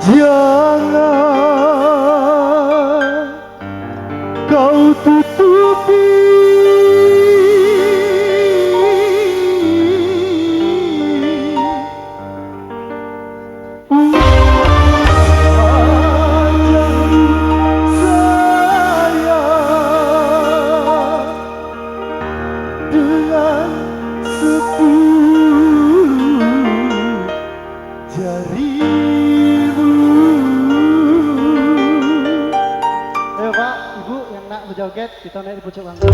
Jangan kau tutupi dengan sepuluh jarimu. Ayo Pak, Ibu yang nak berjoget, kita naik di pucuk bangku.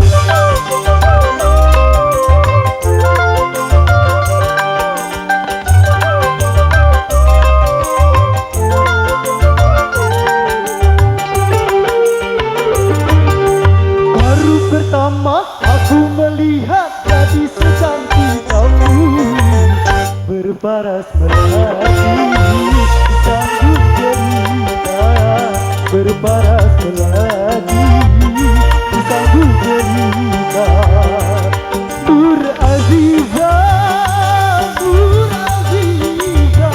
Baru pertama aku melihat gadis secantik kamu, berparas melati sanggup cerita, berparas melati sanggup cerita. Nur Aziza, Nur Aziza,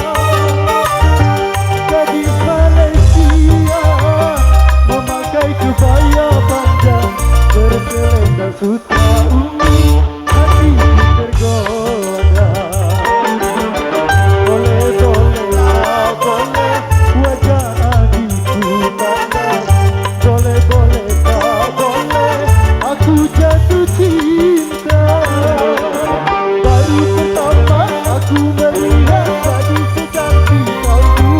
gadis Malaysia, memakai kebaya panjang berselendang sutra ungu, hati tergoda. Boleh, boleh, boleh wajah adikku pandang. Boleh, boleh, boleh aku jatuh cinta. Baru pertama aku melihat gadis secantik kamu,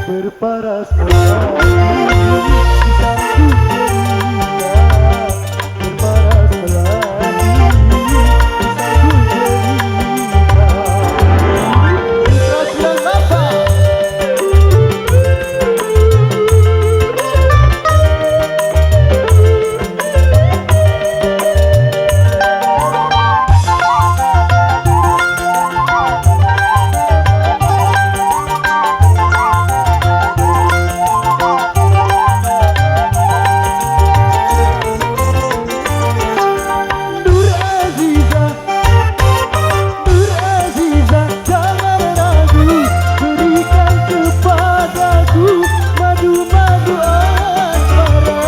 berparas melati sanggup cerita, berparas melati sanggup cerita. Putra Silang Bapak. Nur Aziza, Nur Aziza, jangan ragu, berikan kepadaku madu-madu asmara.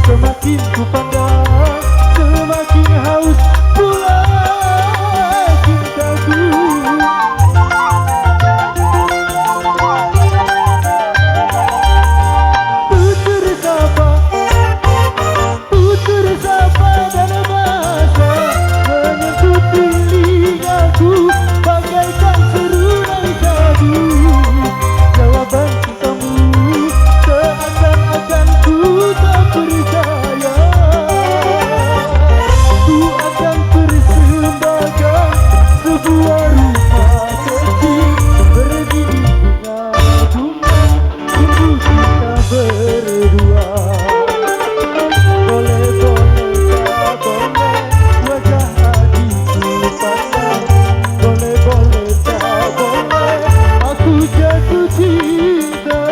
Semakin ku pandang, semakin haus pula cintaku. Tutur sapa, tutur sapa dan bahasa menyentuh telingaku bagaikan serunan syahdu. Jawaban cintamu seakan-akan ku tak percaya. Ku akan persembahkan sebuah rumah kecil berdinding bunga-bunga untuk kita berdua. Boleh, boleh, tak boleh wajah adikku pandang. Boleh, boleh, tak boleh aku jatuh cinta.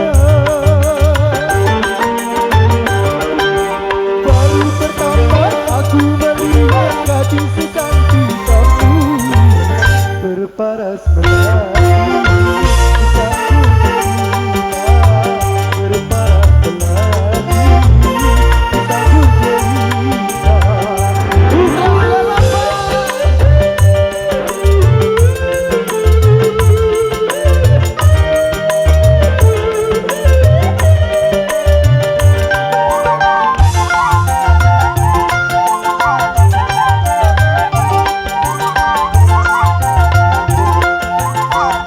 Baru pertama aku melihat gadis secantik kamu, berparas melati sanggup cerita, berparas melati sanggup cerita. Putra Silang Bapak.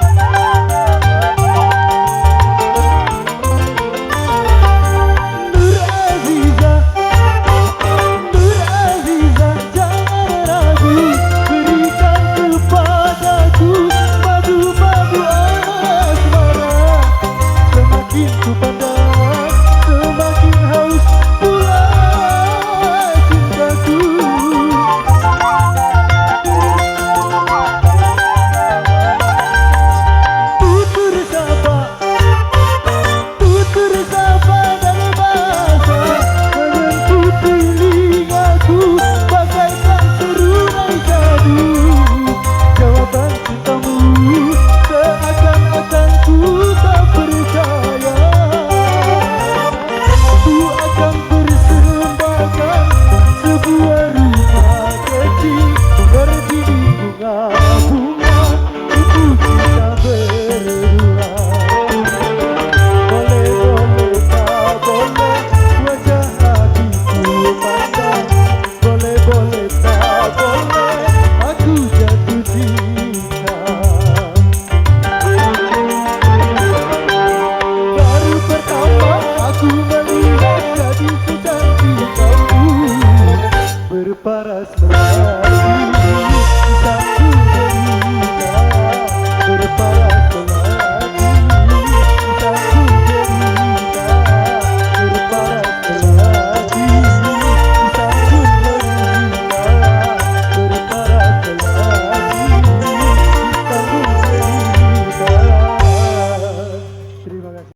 Terima kasih.